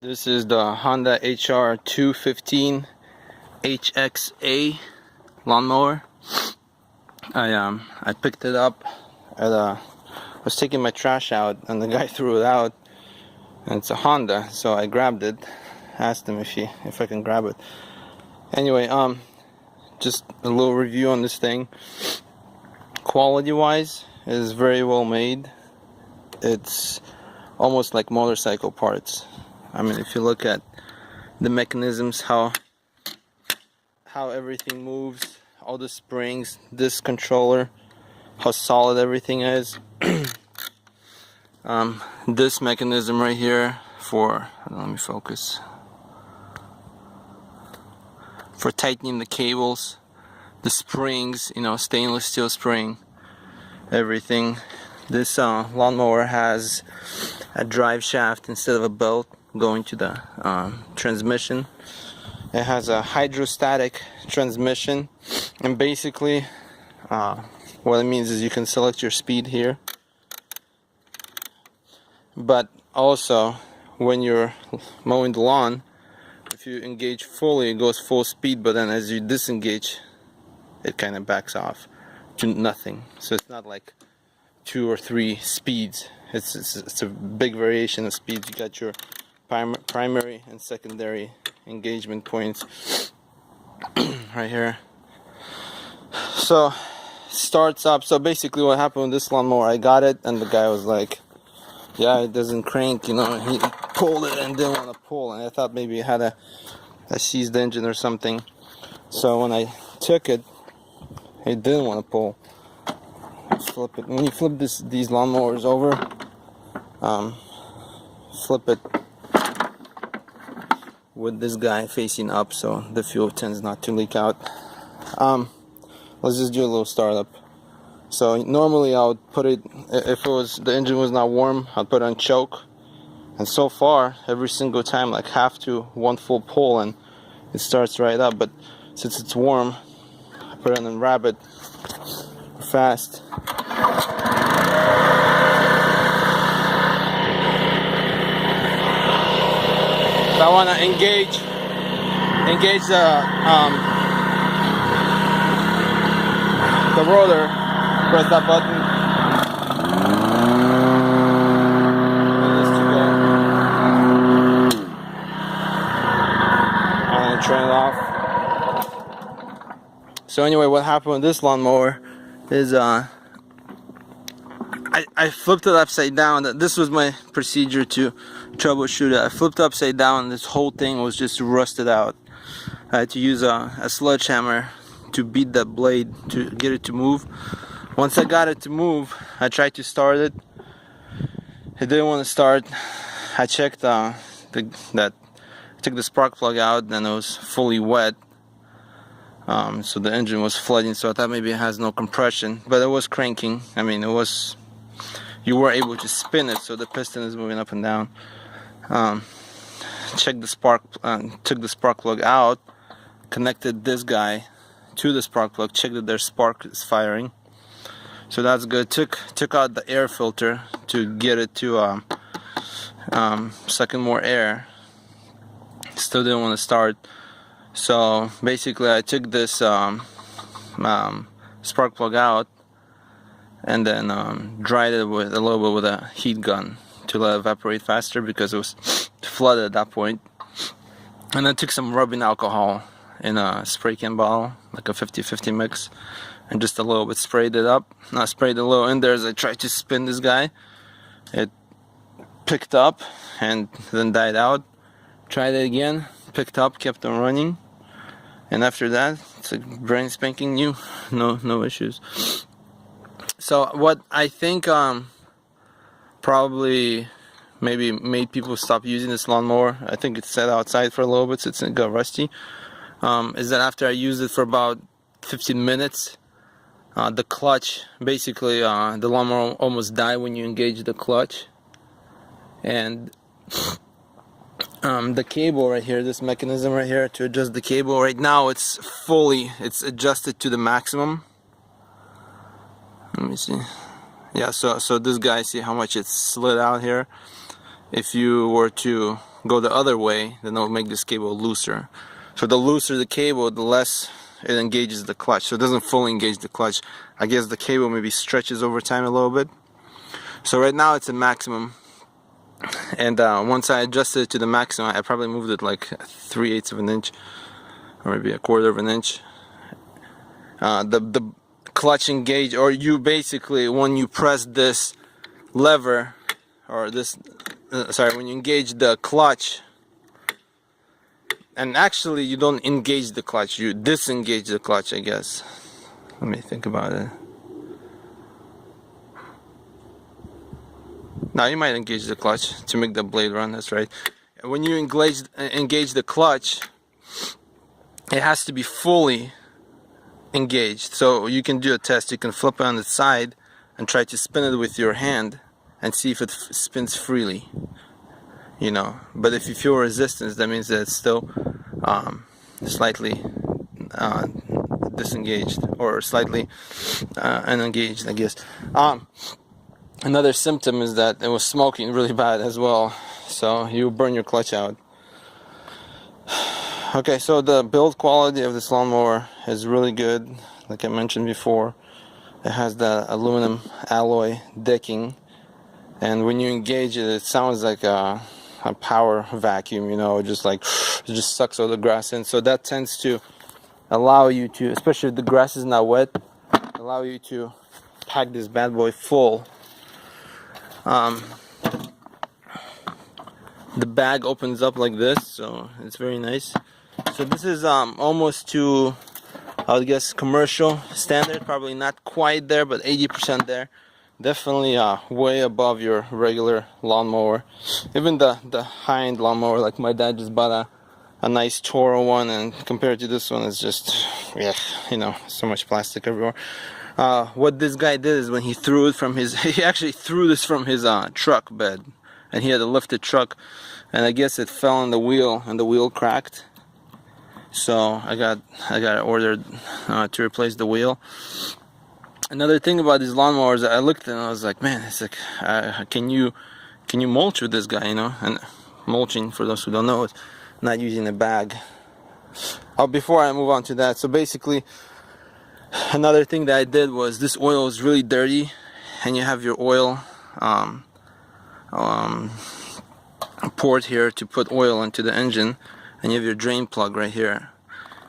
This is the Honda HR215 HXA lawnmower. I picked it up at I was taking my trash out and the guy threw it out, and it's a Honda, so I grabbed it, asked him if I can grab it. Anyway, just a little review on this thing. Quality wise, it is very well made. It's almost like motorcycle parts. I mean, if you look at the mechanisms, how everything moves, all the springs, this controller, how solid everything is. This mechanism right here for, let me focus, for tightening the cables, the springs, you know, stainless steel spring, everything. This lawnmower has a drive shaft instead of a belt going to the transmission. It has a hydrostatic transmission, and basically what it means is you can select your speed here, but also when you're mowing the lawn, if you engage fully, it goes full speed, but then as you disengage, it kind of backs off to nothing. So it's not like 2 or 3 speeds. It's a big variation of speeds. You got your primary and secondary engagement points right here. So starts up. So basically what happened with this lawnmower, I got it and the guy was like, yeah, it doesn't crank, you know. He pulled it and didn't want to pull, and I thought maybe it had a seized engine or something. So when I took it, it didn't want to pull. Flip it. When you flip these lawnmowers over, flip it with this guy facing up so the fuel tends not to leak out. Let's just do a little startup. So normally I would put it, if the engine was not warm, I'd put it on choke, and so far every single time, like half to 1 full pull, and it starts right up. But since it's warm, I put it on rapid, fast. If I want to engage the rotor, press that button. And turn it off. So anyway, what happened with this lawnmower is I flipped it upside down. This was my procedure to troubleshoot it. I flipped it upside down. This whole thing was just rusted out. I had to use a sledgehammer to beat that blade to get it to move. Once I got it to move, I tried to start it. It didn't want to start. I checked I took the spark plug out, and it was fully wet. So the engine was flooding, so I thought maybe it has no compression, but it was cranking. I mean, you were able to spin it, so the piston is moving up and down. Checked the took the spark plug out, connected this guy to the spark plug, checked that their spark is firing, so that's good. Took out the air filter to get it to suck in more air. Still didn't want to start. So basically I took this spark plug out and then dried it with a little bit with a heat gun to let it evaporate faster, because it was flooded at that point. And I took some rubbing alcohol in a spray can bottle, like a 50-50 mix, and just a little bit sprayed it up. And I sprayed a little in there as I tried to spin this guy. It picked up and then died out. Tried it again, picked up, kept on running. And after that, it's like brand spanking new, no issues. So what I think probably maybe made people stop using this lawnmower, I think it sat outside for a little bit since it got rusty, is that after I used it for about 15 minutes, the clutch, basically the lawnmower almost died when you engage the clutch. And the cable right here, this mechanism right here to adjust the cable, right now it's adjusted to the maximum. Let me see. Yeah, so this guy, see how much it's slid out here. if you were to go the other way, then it'll make this cable looser. So the looser the cable, the less it engages the clutch. So it doesn't fully engage the clutch. I guess the cable maybe stretches over time a little bit. So right now it's a maximum. And once I adjusted it to the maximum, I probably moved it like 3/8 of an inch, or maybe 1/4 of an inch. The clutch engage, or you basically, when you press this lever, or this, when you engage the clutch, and actually you don't engage the clutch, you disengage the clutch, I guess. Let me think about it. Now you might engage the clutch to make the blade run, that's right. When you engage the clutch, it has to be fully engaged. So you can do a test. You can flip it on its side and try to spin it with your hand and see if it spins freely, you know. But if you feel resistance, that means that it's still slightly disengaged, or slightly unengaged, I guess. Another symptom is that it was smoking really bad as well, so you burn your clutch out. Okay, so the build quality of this lawnmower is really good. Like I mentioned before, it has the aluminum alloy decking, and when you engage it, it sounds like a power vacuum, you know, just like it just sucks all the grass in. So that tends to allow you to, especially if the grass is not wet, allow you to pack this bad boy full. The bag opens up like this, so it's very nice. So this is almost to, I would guess, commercial standard. Probably not quite there, but 80% there. Definitely way above your regular lawnmower. Even the high-end lawnmower, like my dad just bought a nice Toro one, and compared to this one, it's just, yeah, you know, so much plastic everywhere. What this guy did is when he threw it from his, he actually threw this from his truck bed, and he had a lifted truck, and I guess it fell on the wheel, and the wheel cracked. So I got ordered to replace the wheel. Another thing about these lawnmowers, I looked and I was like, man, it's like, can you mulch with this guy, you know? And mulching, for those who don't know, is not using a bag. Before I move on to that, so basically, another thing that I did was, this oil is really dirty, and you have your oil port here to put oil into the engine, and you have your drain plug right here,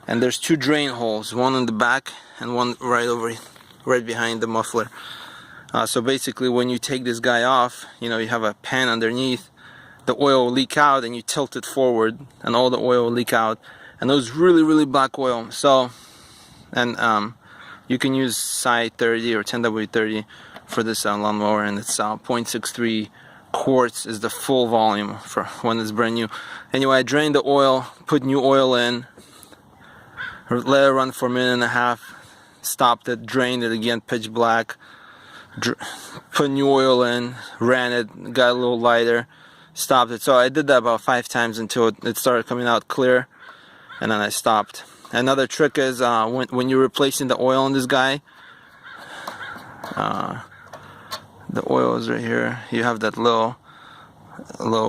and there's two drain holes, one in the back and one right behind the muffler. So basically, when you take this guy off, you know, you have a pan underneath, the oil will leak out, and you tilt it forward and all the oil will leak out, and those really black oil. So, and you can use Psi 30 or 10W30 for this lawnmower, and it's 0.63 quarts is the full volume for when it's brand new. Anyway, I drained the oil, put new oil in, let it run for a minute and a half, stopped it, drained it again, pitch black, put new oil in, ran it, got a little lighter, stopped it. So I did that about 5 times until it started coming out clear, and then I stopped. Another trick is when you're replacing the oil on this guy, the oil is right here. You have that little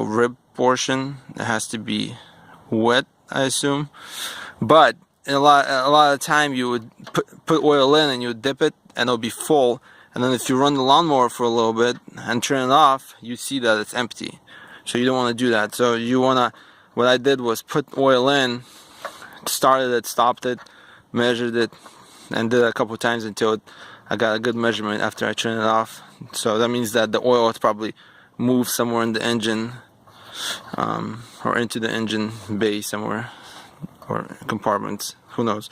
rib portion. It has to be wet, I assume. But a lot of the time, you would put oil in and you would dip it, and it'll be full. And then if you run the lawnmower for a little bit and turn it off, you see that it's empty. So you don't want to do that. So you wanna. What I did was put oil in, started it, stopped it, measured it, and did it a couple of times until I got a good measurement after I turned it off. So that means that the oil has probably moved somewhere in the engine, or into the engine bay somewhere, or compartments, who knows.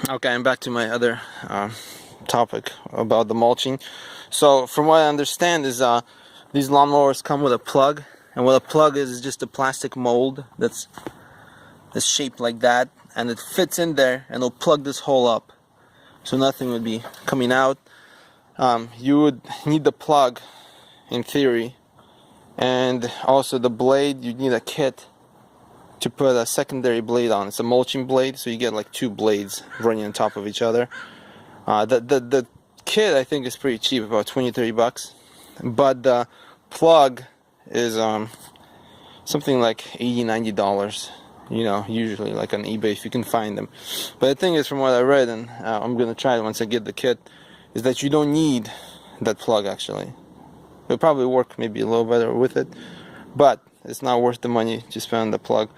Okay, I'm back to my other topic about the mulching. So from what I understand is these lawnmowers come with a plug, and what a plug is just a plastic mold that's shaped like that, and it fits in there, and it'll plug this hole up, so nothing would be coming out. You would need the plug, in theory, and also the blade. You need a kit to put a secondary blade on. It's a mulching blade, so you get like 2 blades running on top of each other. The kit, I think, is pretty cheap, about $20-30 bucks. but the plug is something like $80-90, you know, usually like on eBay if you can find them. But the thing is, from what I read, and I'm gonna try it once I get the kit, is that you don't need that plug. Actually, it'll probably work maybe a little better with it, but it's not worth the money to spend on the plug.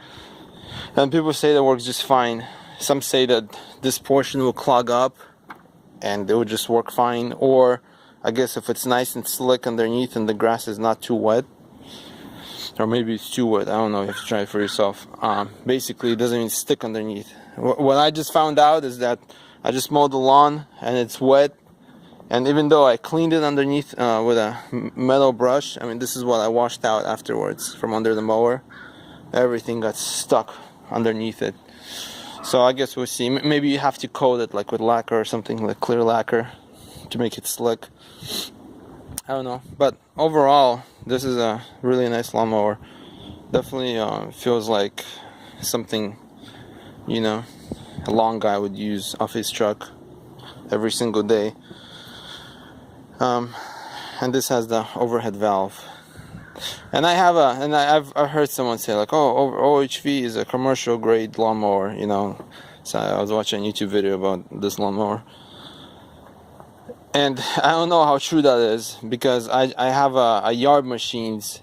And people say that works just fine. Some say that this portion will clog up and it will just work fine, or I guess if it's nice and slick underneath and the grass is not too wet, or maybe it's too wet, I don't know, you have to try it for yourself. Basically it doesn't even stick underneath. What I just found out is that I just mowed the lawn and it's wet, and even though I cleaned it underneath with a metal brush, I mean, this is what I washed out afterwards from under the mower, everything got stuck underneath it. So I guess we'll see. Maybe you have to coat it like with lacquer or something, like clear lacquer, to make it slick. I don't know, but overall this is a really nice lawnmower. Definitely feels like something, you know, a long guy would use off his truck every single day. And this has the overhead valve. And I've heard someone say like, oh, OHV is a commercial grade lawnmower, you know. So I was watching a YouTube video about this lawnmower, and I don't know how true that is, because I have a Yard Machines,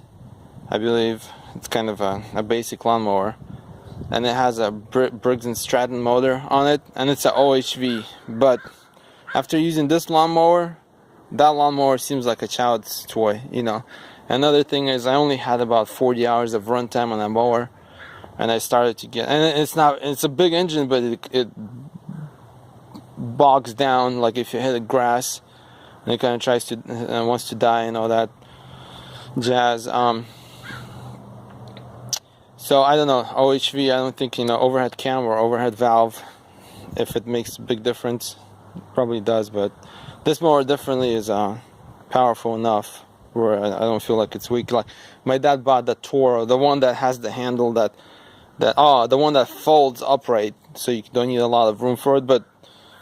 I believe. It's kind of a basic lawnmower, and it has a Briggs & Stratton motor on it, and it's a OHV. But after using this lawnmower, that lawnmower seems like a child's toy, you know. Another thing is, I only had about 40 hours of runtime on that mower, and I started to get, and it's a big engine, but it bogs down like if you hit the grass, and it kind of tries to wants to die and all that jazz. So I don't know, OHV, I don't think, you know, overhead cam or overhead valve, if it makes a big difference, probably does, but this mower definitely is powerful enough where I don't feel like it's weak. Like my dad bought the Toro, the one that has the handle the one that folds upright, so you don't need a lot of room for it, but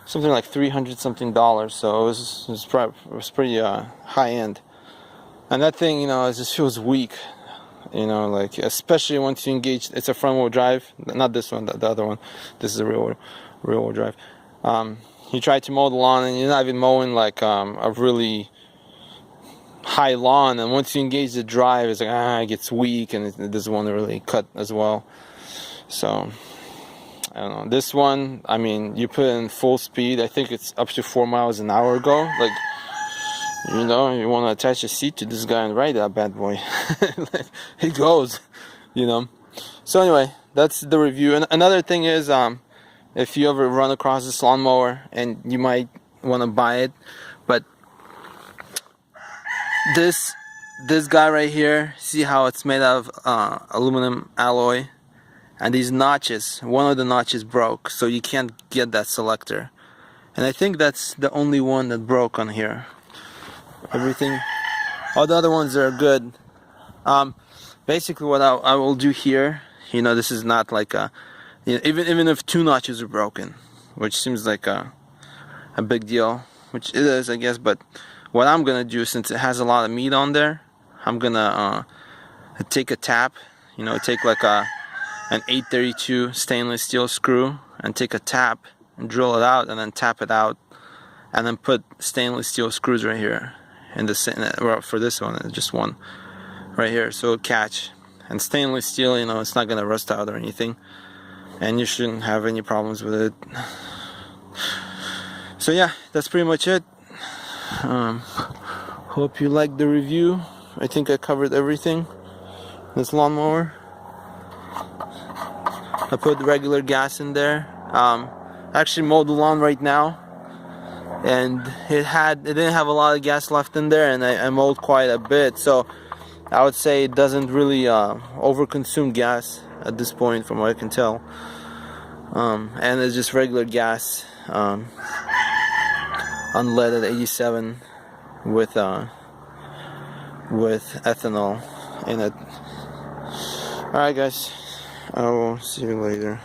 something like $300 something, so it was pretty high end. And that thing, you know, it just feels weak, you know, like especially once you engage. It's a front wheel drive, not this one, the other one. This is a rear wheel drive. You try to mow the lawn and you're not even mowing like a really high lawn, and once you engage the drive, it's like it gets weak, and it doesn't want to really cut as well. So I don't know, this one, I mean, you put it in full speed, I think it's up to 4 miles an hour go, like, you know, you want to attach a seat to this guy and ride that bad boy. It goes, you know. So anyway, that's the review. And another thing is, if you ever run across this lawnmower, and you might want to buy it, but this guy right here, see how it's made out of aluminum alloy, and these notches, one of the notches broke, so you can't get that selector, and I think that's the only one that broke on here. Everything, all the other ones are good. Basically what I will do here, you know, this is not like a, you know, even if 2 notches are broken, which seems like a big deal, which it is, I guess, but what I'm gonna do, since it has a lot of meat on there, I'm gonna take a tap, you know, take like an 832 stainless steel screw, and take a tap and drill it out, and then tap it out, and then put stainless steel screws right here in the, well, for this one, just one right here, so it'll catch. And stainless steel, you know, it's not gonna rust out or anything, and you shouldn't have any problems with it. So yeah, that's pretty much it. Hope you liked the review. I think I covered everything. This lawnmower, I put regular gas in there. I actually mowed the lawn right now, and it didn't have a lot of gas left in there, and I mowed quite a bit, so I would say it doesn't really overconsume gas at this point, from what I can tell. And it's just regular gas, unleaded 87 with ethanol in it. Alright guys, I will see you later.